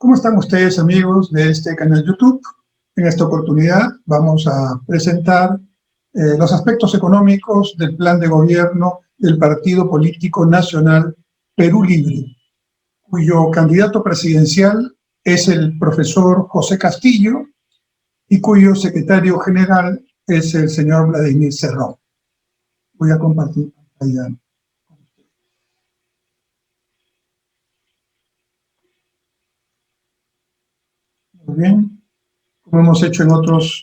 ¿Cómo están ustedes, amigos de este canal YouTube? En esta oportunidad vamos a presentar los aspectos económicos del plan de gobierno del Partido Político Nacional Perú Libre, cuyo candidato presidencial es el profesor José Castillo y cuyo secretario general es el señor Vladimir Cerrón. Voy a compartir pantalla. Muy bien, como hemos hecho en otros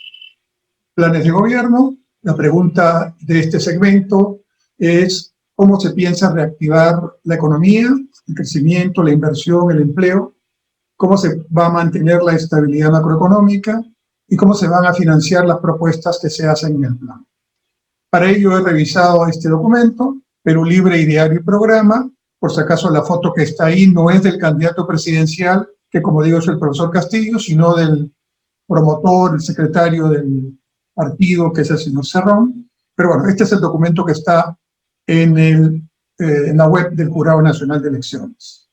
planes de gobierno, la pregunta de este segmento es cómo se piensa reactivar la economía, el crecimiento, la inversión, el empleo, cómo se va a mantener la estabilidad macroeconómica y cómo se van a financiar las propuestas que se hacen en el plan. Para ello he revisado este documento, Perú Libre, Ideario y Programa. Por si acaso la foto que está ahí no es del candidato presidencial, que como digo es el profesor Castillo, sino del promotor, el secretario del partido, que es el señor Cerrón. Pero bueno, este es el documento que está en la web del Jurado Nacional de Elecciones.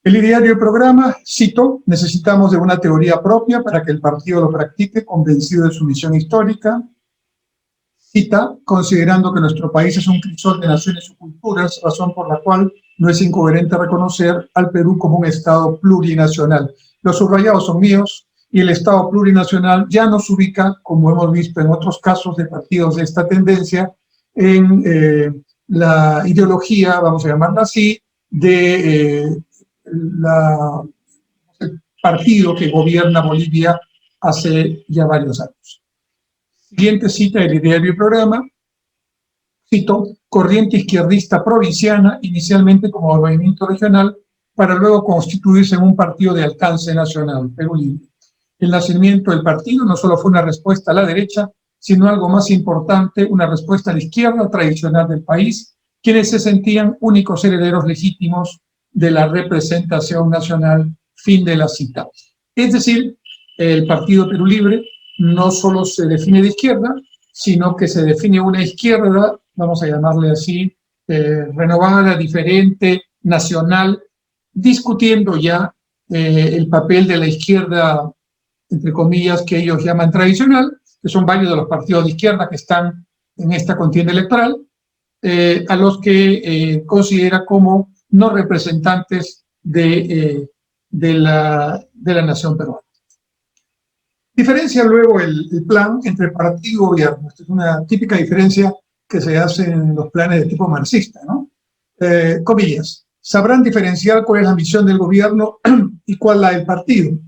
El ideario y programa, cito, necesitamos de una teoría propia para que el partido lo practique, convencido de su misión histórica. Cita, considerando que nuestro país es un crisol de naciones y culturas, razón por la cual no es incoherente reconocer al Perú como un Estado plurinacional. Los subrayados son míos y el Estado plurinacional ya nos ubica, como hemos visto en otros casos de partidos de esta tendencia, en la ideología, vamos a llamarla así, de el partido que gobierna Bolivia hace ya varios años. Siguiente cita del ideario y programa, cito, corriente izquierdista provinciana, inicialmente como movimiento regional, para luego constituirse en un partido de alcance nacional, Perú Libre. El nacimiento del partido no solo fue una respuesta a la derecha, sino algo más importante, una respuesta a la izquierda tradicional del país, quienes se sentían únicos herederos legítimos de la representación nacional, fin de la cita. Es decir, el Partido Perú Libre no solo se define de izquierda, sino que se define una izquierda, vamos a llamarle así, renovada, diferente, nacional, discutiendo ya el papel de la izquierda, entre comillas, que ellos llaman tradicional, que son varios de los partidos de izquierda que están en esta contienda electoral, a los que considera como no representantes de la nación peruana. Diferencia luego el plan entre partido y gobierno. Esta es una típica diferencia que se hace en los planes de tipo marxista, ¿no? Comillas, sabrán diferenciar cuál es la misión del gobierno y cuál la del partido,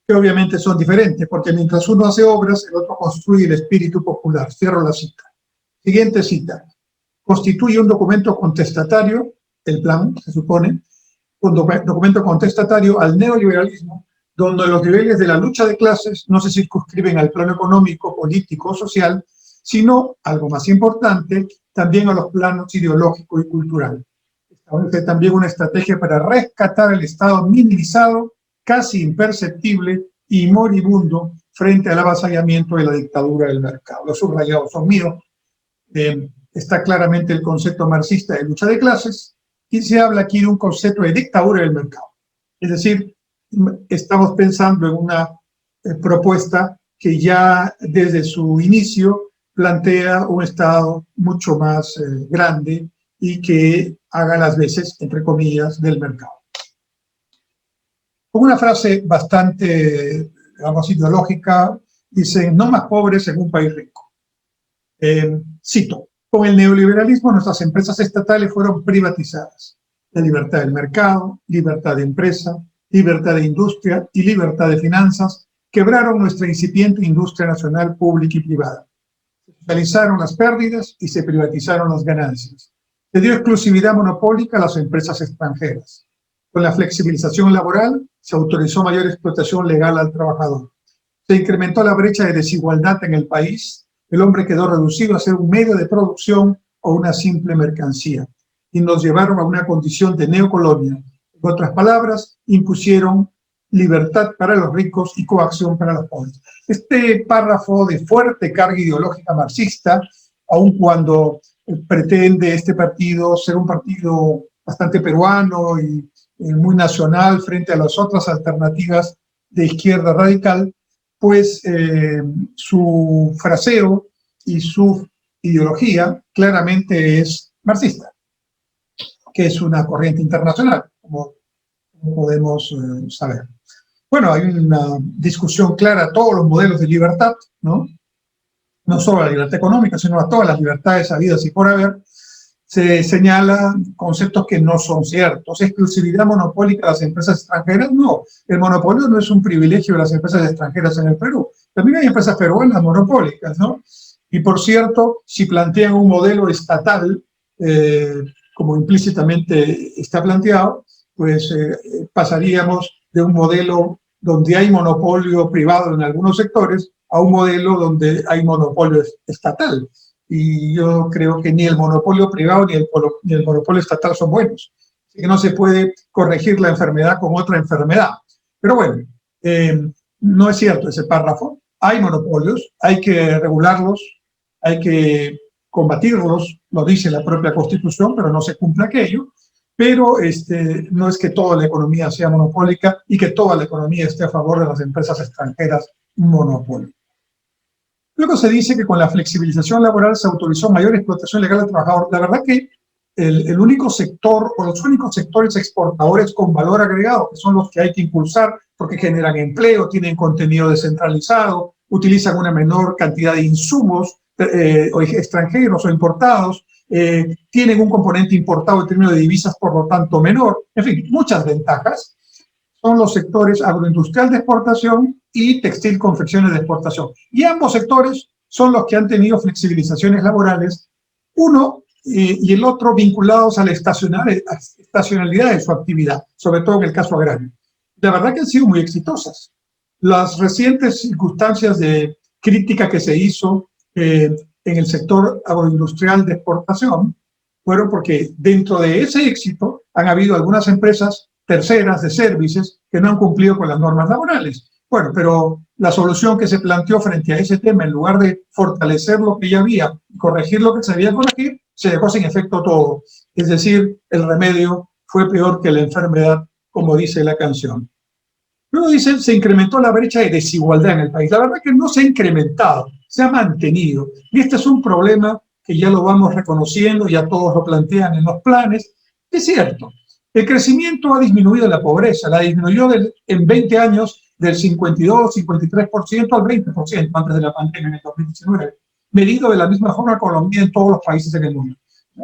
que obviamente son diferentes, porque mientras uno hace obras, el otro construye el espíritu popular. Cierro la cita. Siguiente cita. Constituye un documento contestatario, el plan, se supone, un documento contestatario al neoliberalismo, donde los niveles de la lucha de clases no se circunscriben al plano económico, político o social, sino, algo más importante, también a los planos ideológico y cultural. Establece también una estrategia para rescatar el Estado minimizado, casi imperceptible y moribundo frente al avasallamiento de la dictadura del mercado. Los subrayados son míos. Está claramente el concepto marxista de lucha de clases y se habla aquí de un concepto de dictadura del mercado. Es decir, estamos pensando en una propuesta que ya desde su inicio plantea un Estado mucho más grande y que haga las veces, entre comillas, del mercado. Con una frase bastante, digamos, ideológica, dicen, no más pobres en un país rico. Cito, con el neoliberalismo nuestras empresas estatales fueron privatizadas. La libertad del mercado, libertad de empresa, libertad de industria y libertad de finanzas quebraron nuestra incipiente industria nacional pública y privada. Se socializaron las pérdidas y se privatizaron las ganancias. Se dio exclusividad monopólica a las empresas extranjeras. Con la flexibilización laboral se autorizó mayor explotación legal al trabajador. Se incrementó la brecha de desigualdad en el país. El hombre quedó reducido a ser un medio de producción o una simple mercancía. Y nos llevaron a una condición de neocolonia. En otras palabras, impusieron libertad para los ricos y coacción para los pobres. Este párrafo de fuerte carga ideológica marxista, aun cuando pretende este partido ser un partido bastante peruano y muy nacional frente a las otras alternativas de izquierda radical, pues su fraseo y su ideología claramente es marxista, que es una corriente internacional, como podemos saber. Bueno, hay una discusión clara a todos los modelos de libertad, ¿no? No solo a la libertad económica, sino a todas las libertades habidas y por haber. Se señalan conceptos que no son ciertos. ¿Exclusividad monopólica de las empresas extranjeras? No, el monopolio no es un privilegio de las empresas extranjeras en el Perú. También hay empresas peruanas monopólicas, ¿no? Y por cierto, si plantean un modelo estatal, como implícitamente está planteado, pues pasaríamos de un modelo donde hay monopolio privado en algunos sectores a un modelo donde hay monopolio estatal. Y yo creo que ni el monopolio privado ni el monopolio estatal son buenos. Así que no se puede corregir la enfermedad con otra enfermedad. Pero bueno, no es cierto ese párrafo. Hay monopolios, hay que regularlos, hay que combatirlos, lo dice la propia Constitución, pero no se cumple aquello. Pero no es que toda la economía sea monopólica y que toda la economía esté a favor de las empresas extranjeras monopólicas. Luego se dice que con la flexibilización laboral se autorizó mayor explotación legal del trabajador. La verdad que el único sector o los únicos sectores exportadores con valor agregado, que son los que hay que impulsar porque generan empleo, tienen contenido descentralizado, utilizan una menor cantidad de insumos extranjeros o importados, tienen un componente importado en términos de divisas, por lo tanto menor, en fin, muchas ventajas, son los sectores agroindustrial de exportación y textil confecciones de exportación. Y ambos sectores son los que han tenido flexibilizaciones laborales, uno y el otro vinculados a la estacionalidad de su actividad, sobre todo en el caso agrario. La verdad que han sido muy exitosas. Las recientes circunstancias de crítica que se hizo en el sector agroindustrial de exportación fueron porque dentro de ese éxito han habido algunas empresas terceras de servicios que no han cumplido con las normas laborales. Bueno, pero la solución que se planteó frente a ese tema, en lugar de fortalecer lo que ya había y corregir lo que se debía corregir, se dejó sin efecto todo. Es decir, el remedio fue peor que la enfermedad, como dice la canción. Luego dicen, se incrementó la brecha de desigualdad en el país. La verdad que no se ha incrementado, se ha mantenido. Y este es un problema que ya lo vamos reconociendo, ya todos lo plantean en los planes. Es cierto, el crecimiento ha disminuido la pobreza, la disminuyó en 20 años del 52-53% al 20% antes de la pandemia en el 2019, medido de la misma forma Colombia en todos los países del mundo.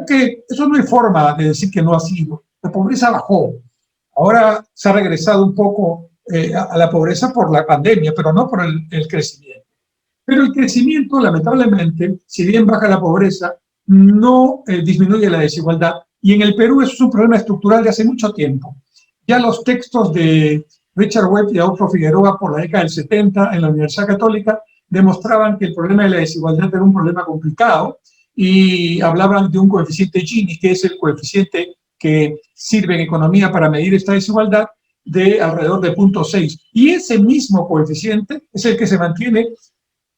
Que eso no hay forma de decir que no ha sido. La pobreza bajó. Ahora se ha regresado un poco a la pobreza por la pandemia, pero no por el crecimiento. Pero el crecimiento, lamentablemente, si bien baja la pobreza, no disminuye la desigualdad. Y en el Perú eso es un problema estructural de hace mucho tiempo. Ya los textos de Richard Webb y Adolfo Figueroa por la década del 70 en la Universidad Católica demostraban que el problema de la desigualdad era un problema complicado y hablaban de un coeficiente Gini, que es el coeficiente que sirve en economía para medir esta desigualdad, de alrededor de 0.6. Y ese mismo coeficiente es el que se mantiene,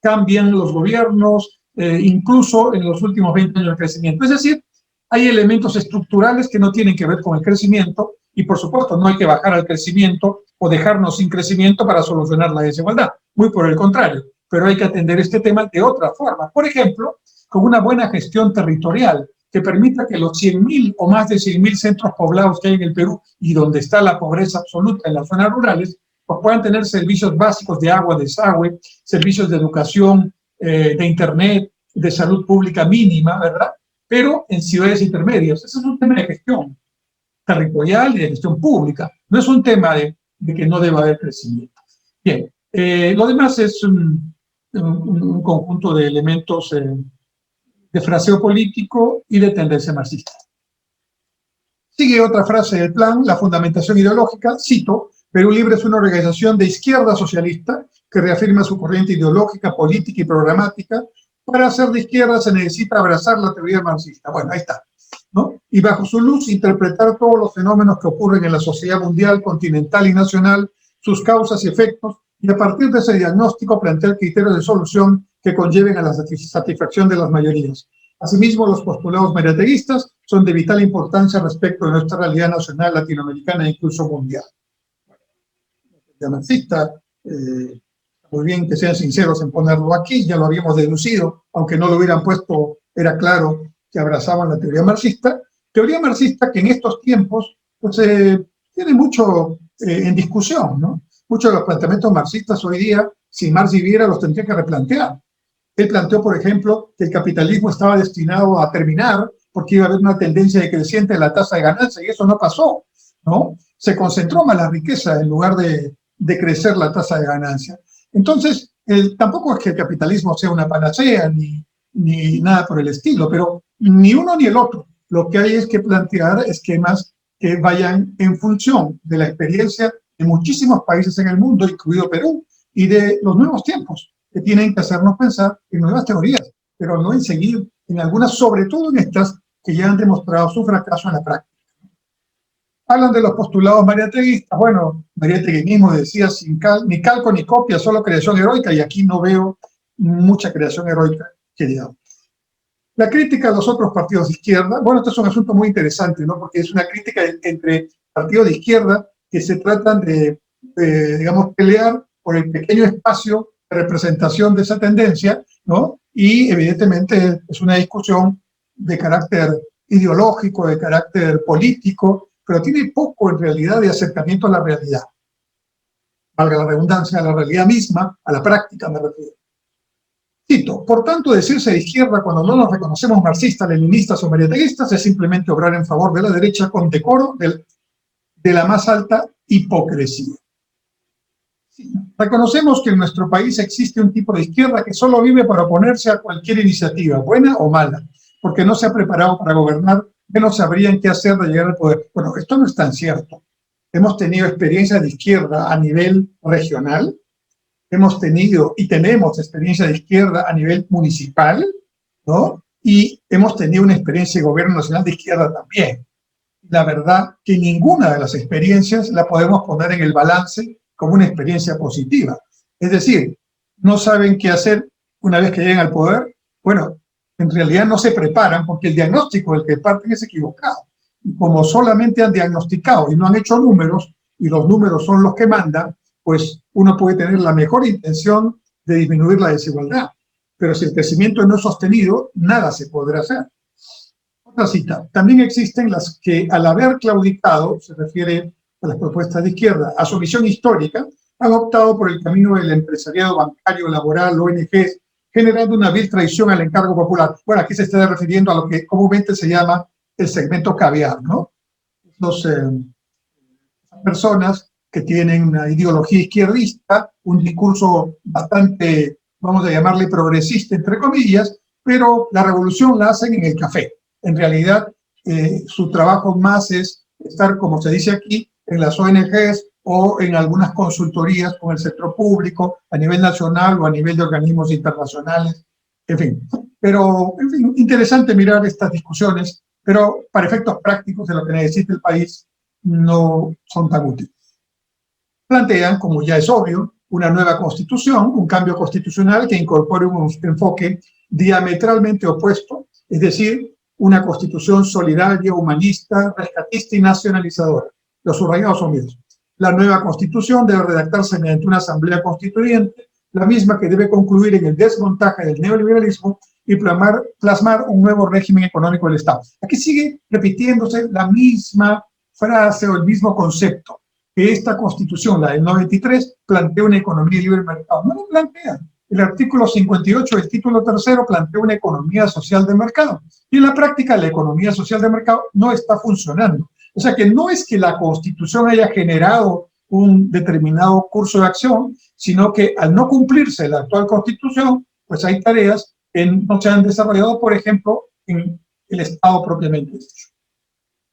cambian los gobiernos, incluso en los últimos 20 años de crecimiento. Es decir, hay elementos estructurales que no tienen que ver con el crecimiento y, por supuesto, no hay que bajar al crecimiento o dejarnos sin crecimiento para solucionar la desigualdad. Muy por el contrario, pero hay que atender este tema de otra forma. Por ejemplo, con una buena gestión territorial que permita que los 100.000 o más de 100.000 centros poblados que hay en el Perú y donde está la pobreza absoluta en las zonas rurales, pues puedan tener servicios básicos de agua, desagüe, servicios de educación, de internet, de salud pública mínima, ¿verdad? Pero en ciudades intermedias. Ese es un tema de gestión territorial y de gestión pública. No es un tema de que no deba haber crecimiento. Bien, lo demás es un conjunto de elementos de fraseo político y de tendencia marxista. Sigue otra frase del plan, la fundamentación ideológica, cito, Perú Libre es una organización de izquierda socialista que reafirma su corriente ideológica, política y programática. Para ser de izquierda se necesita abrazar la teoría marxista. Bueno, ahí está, ¿no? Y bajo su luz interpretar todos los fenómenos que ocurren en la sociedad mundial, continental y nacional, sus causas y efectos, y a partir de ese diagnóstico plantear criterios de solución que conlleven a la satisfacción de las mayorías. Asimismo, los postulados mereteístas son de vital importancia respecto de nuestra realidad nacional, latinoamericana e incluso mundial. De marxista, muy bien que sean sinceros en ponerlo aquí, ya lo habíamos deducido, aunque no lo hubieran puesto, era claro que abrazaban la teoría marxista que en estos tiempos pues, tiene mucho en discusión, ¿no? Muchos de los planteamientos marxistas hoy día, si Marx viviera, los tendría que replantear. Él planteó, por ejemplo, que el capitalismo estaba destinado a terminar porque iba a haber una tendencia decreciente de la tasa de ganancia, y eso no pasó, ¿no? Se concentró más la riqueza en lugar de crecer la tasa de ganancia. Entonces, tampoco es que el capitalismo sea una panacea ni nada por el estilo, pero ni uno ni el otro. Lo que hay es que plantear esquemas que vayan en función de la experiencia de muchísimos países en el mundo, incluido Perú, y de los nuevos tiempos, que tienen que hacernos pensar en nuevas teorías, pero no en seguir en algunas, sobre todo en estas que ya han demostrado su fracaso en la práctica. Hablan de los postulados mariateguistas. Bueno, Mariátegui mismo decía ni calco ni copia, solo creación heroica, y aquí no veo mucha creación heroica que digamos. La crítica a los otros partidos de izquierda, bueno, esto es un asunto muy interesante, ¿no? Porque es una crítica entre partidos de izquierda que se tratan de digamos, pelear por el pequeño espacio de representación de esa tendencia, ¿no? Y evidentemente es una discusión de carácter ideológico, de carácter político, pero tiene poco en realidad de acercamiento a la realidad. Valga la redundancia, a la realidad misma, a la práctica me refiero. Cito, por tanto, decirse de izquierda cuando no nos reconocemos marxistas, leninistas o mariateguistas es simplemente obrar en favor de la derecha con decoro de la más alta hipocresía. Sí, reconocemos que en nuestro país existe un tipo de izquierda que solo vive para oponerse a cualquier iniciativa, buena o mala, porque no se ha preparado para gobernar, que no sabrían qué hacer de llegar al poder. Bueno, esto no es tan cierto. Hemos tenido experiencias de izquierda a nivel regional, hemos tenido y tenemos experiencia de izquierda a nivel municipal, ¿no? Y hemos tenido una experiencia de gobierno nacional de izquierda también. La verdad que ninguna de las experiencias la podemos poner en el balance como una experiencia positiva. Es decir, no saben qué hacer una vez que llegan al poder. Bueno, en realidad no se preparan porque el diagnóstico del que parten es equivocado. Y como solamente han diagnosticado y no han hecho números, y los números son los que mandan, pues uno puede tener la mejor intención de disminuir la desigualdad. Pero si el crecimiento no es sostenido, nada se podrá hacer. Otra cita. También existen las que, al haber claudicado, se refiere a las propuestas de izquierda, a su visión histórica, han optado por el camino del empresariado bancario, laboral, ONGs, generando una vil traición al encargo popular. Bueno, aquí se está refiriendo a lo que comúnmente se llama el segmento caviar, ¿no? Personas que tienen una ideología izquierdista, un discurso bastante, vamos a llamarle progresista, entre comillas, pero la revolución la hacen en el café. En realidad, su trabajo más es estar, como se dice aquí, en las ONGs o en algunas consultorías con el sector público a nivel nacional o a nivel de organismos internacionales, en fin. Pero, en fin, interesante mirar estas discusiones, pero para efectos prácticos de lo que necesita el país no son tan útiles. Plantean, como ya es obvio, una nueva constitución, un cambio constitucional que incorpore un enfoque diametralmente opuesto, es decir, una constitución solidaria, humanista, rescatista y nacionalizadora. Los subrayados son míos. La nueva constitución debe redactarse mediante una asamblea constituyente, la misma que debe concluir en el desmontaje del neoliberalismo y plasmar un nuevo régimen económico del Estado. Aquí sigue repitiéndose la misma frase o el mismo concepto, que esta constitución, la del 93, plantea una economía libre de mercado. No lo plantea. El artículo 58 del título tercero plantea una economía social de mercado. Y en la práctica la economía social de mercado no está funcionando. O sea que no es que la Constitución haya generado un determinado curso de acción, sino que al no cumplirse la actual Constitución, pues hay tareas que no se han desarrollado, por ejemplo, en el Estado propiamente dicho.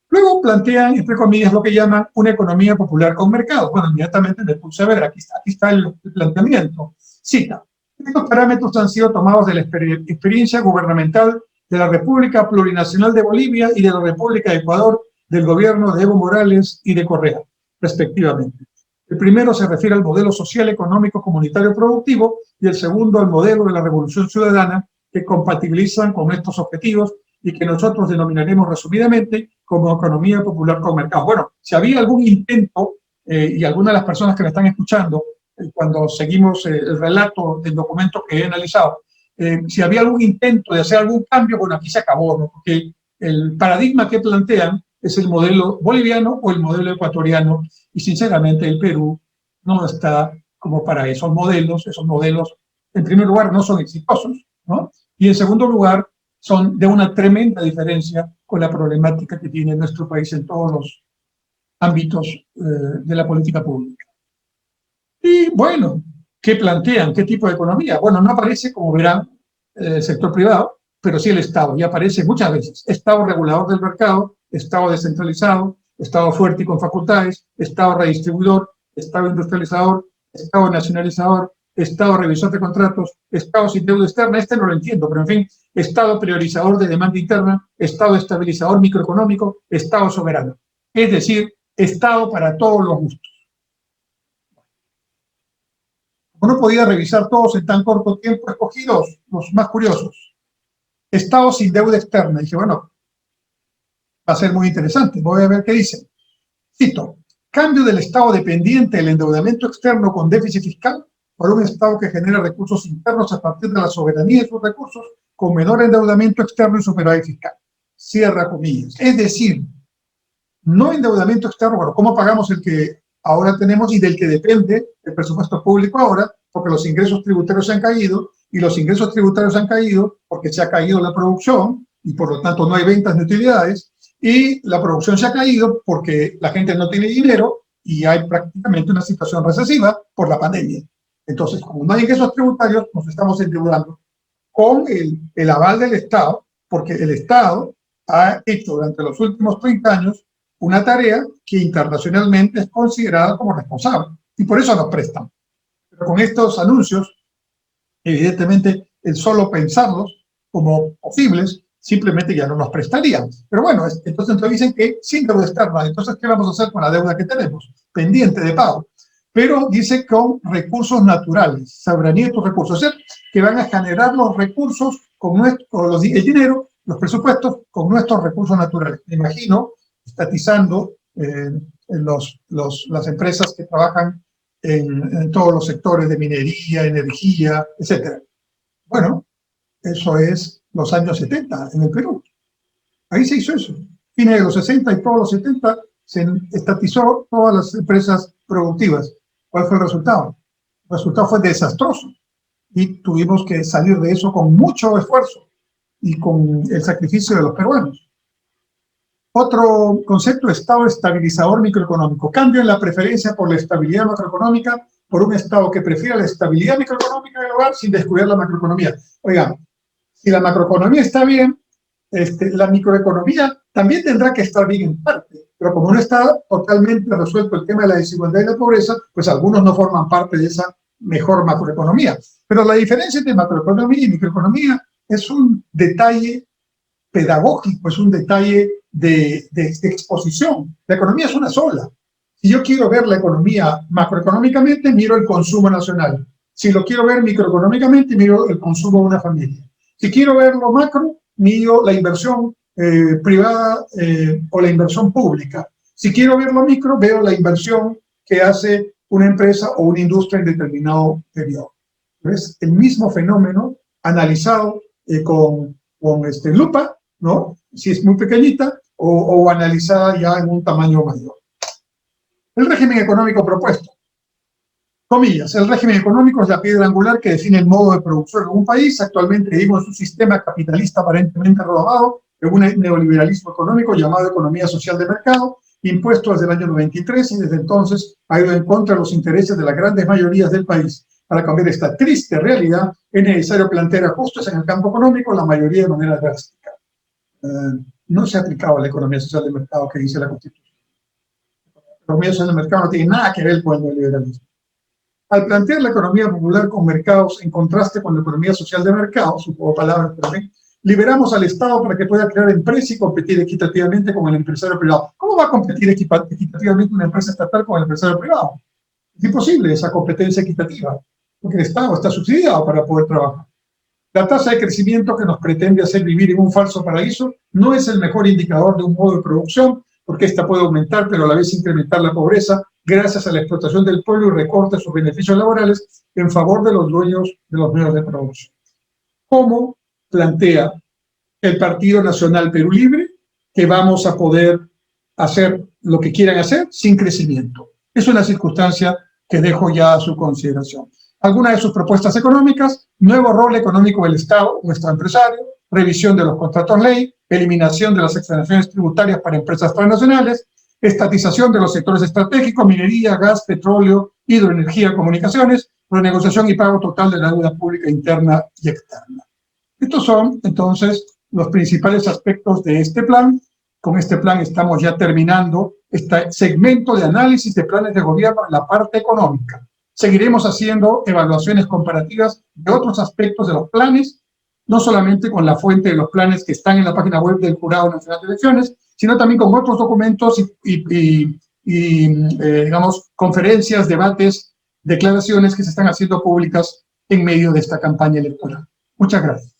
Luego plantean, entre comillas, lo que llaman una economía popular con mercado. Bueno, inmediatamente me puse a ver, aquí está el planteamiento. Cita, estos parámetros han sido tomados de la experiencia gubernamental de la República Plurinacional de Bolivia y de la República de Ecuador, del gobierno de Evo Morales y de Correa, respectivamente. El primero se refiere al modelo social, económico, comunitario, productivo, y el segundo al modelo de la revolución ciudadana, que compatibilizan con estos objetivos y que nosotros denominaremos resumidamente como economía popular con mercado. Bueno, si había algún intento, y algunas de las personas que me están escuchando, cuando seguimos el relato del documento que he analizado, si había algún intento de hacer algún cambio, bueno, aquí se acabó, ¿no? Porque el paradigma que plantean es el modelo boliviano o el modelo ecuatoriano, y sinceramente el Perú no está como para esos modelos, en primer lugar, no son exitosos, ¿no? Y en segundo lugar, son de una tremenda diferencia con la problemática que tiene nuestro país en todos los ámbitos de la política pública. Y bueno, ¿qué plantean? ¿Qué tipo de economía? Bueno, no aparece, como verán, el sector privado, pero sí el Estado, y aparece muchas veces. Estado regulador del mercado, Estado descentralizado, Estado fuerte y con facultades, Estado redistribuidor, Estado industrializador, Estado nacionalizador, Estado revisor de contratos, Estado sin deuda externa, este no lo entiendo, pero en fin, Estado priorizador de demanda interna, Estado estabilizador microeconómico, Estado soberano. Es decir, Estado para todos los gustos. Como no podía revisar todos en tan corto tiempo, escogí los más curiosos. Estado sin deuda externa. Dije, bueno, va a ser muy interesante, voy a ver qué dice. Cito, cambio del Estado dependiente del endeudamiento externo con déficit fiscal por un Estado que genera recursos internos a partir de la soberanía de sus recursos con menor endeudamiento externo y superávit fiscal. Cierra comillas. Es decir, no endeudamiento externo, bueno, ¿cómo pagamos el que ahora tenemos y del que depende el presupuesto público ahora? Porque los ingresos tributarios se han caído, y los ingresos tributarios han caído porque se ha caído la producción y por lo tanto no hay ventas de utilidades, y la producción se ha caído porque la gente no tiene dinero y hay prácticamente una situación recesiva por la pandemia. Entonces, como no hay ingresos tributarios, nos estamos endeudando con el aval del Estado, porque el Estado ha hecho durante los últimos 30 años una tarea que internacionalmente es considerada como responsable, y por eso nos prestan. Pero con estos anuncios, evidentemente, el solo pensarlos como posibles, simplemente ya no nos prestarían. Pero bueno, entonces nos dicen que sin deuda externa, entonces, ¿qué vamos a hacer con la deuda que tenemos? Pendiente de pago. Pero dice con recursos naturales, soberanía de tus recursos, es decir, que van a generar los recursos con el dinero, los presupuestos, con nuestros recursos naturales. Me imagino, estatizando las empresas que trabajan en todos los sectores de minería, energía, etc. Bueno, eso es los años 70 en el Perú. Ahí se hizo eso. Fines de los 60 y todos los 70 se estatizó todas las empresas productivas. ¿Cuál fue el resultado? El resultado fue desastroso y tuvimos que salir de eso con mucho esfuerzo y con el sacrificio de los peruanos. Otro concepto, Estado estabilizador microeconómico. Cambio en la preferencia por la estabilidad macroeconómica por un Estado que prefiera la estabilidad microeconómica del hogar sin descuidar la macroeconomía. Oigan, si la macroeconomía está bien, la microeconomía también tendrá que estar bien en parte, pero como no está totalmente resuelto el tema de la desigualdad y la pobreza, pues algunos no forman parte de esa mejor macroeconomía. Pero la diferencia entre macroeconomía y microeconomía es un detalle pedagógico, es un detalle de exposición. La economía es una sola. Si yo quiero ver la economía macroeconómicamente, miro el consumo nacional. Si lo quiero ver microeconómicamente, miro el consumo de una familia. Si quiero ver lo macro, miro la inversión privada o la inversión pública. Si quiero ver lo micro, veo la inversión que hace una empresa o una industria en determinado periodo. Es el mismo fenómeno analizado con lupa, ¿no? Si es muy pequeñita o analizada ya en un tamaño mayor. El régimen económico propuesto. Comillas, el régimen económico es la piedra angular que define el modo de producción de un país. Actualmente vivimos un sistema capitalista aparentemente renovado en un neoliberalismo económico llamado economía social de mercado, impuesto desde el año 93 y desde entonces ha ido en contra de los intereses de las grandes mayorías del país. Para cambiar esta triste realidad es necesario plantear ajustes en el campo económico, la mayoría de manera drástica. No se ha aplicado a la economía social de mercado que dice la Constitución. La economía social de mercado no tiene nada que ver con el neoliberalismo. Al plantear la economía popular con mercados en contraste con la economía social de mercado, supongo palabras también, liberamos al Estado para que pueda crear empresa y competir equitativamente con el empresario privado. ¿Cómo va a competir equitativamente una empresa estatal con el empresario privado? Es imposible esa competencia equitativa, porque el Estado está subsidiado para poder trabajar. La tasa de crecimiento que nos pretende hacer vivir en un falso paraíso no es el mejor indicador de un modo de producción, porque esta puede aumentar, pero a la vez incrementar la pobreza gracias a la explotación del pueblo y recorte de sus beneficios laborales en favor de los dueños de los medios de producción. ¿Cómo plantea el Partido Nacional Perú Libre que vamos a poder hacer lo que quieran hacer sin crecimiento? Es una circunstancia que dejo ya a su consideración. Algunas de sus propuestas económicas: nuevo rol económico del Estado, nuestro empresario, revisión de los contratos ley, eliminación de las exoneraciones tributarias para empresas transnacionales, estatización de los sectores estratégicos, minería, gas, petróleo, hidroenergía, comunicaciones, renegociación y pago total de la deuda pública interna y externa. Estos son, entonces, los principales aspectos de este plan. Con este plan estamos ya terminando este segmento de análisis de planes de gobierno en la parte económica. Seguiremos haciendo evaluaciones comparativas de otros aspectos de los planes, no solamente con la fuente de los planes que están en la página web del Jurado Nacional de Elecciones, sino también con otros documentos digamos, conferencias, debates, declaraciones que se están haciendo públicas en medio de esta campaña electoral. Muchas gracias.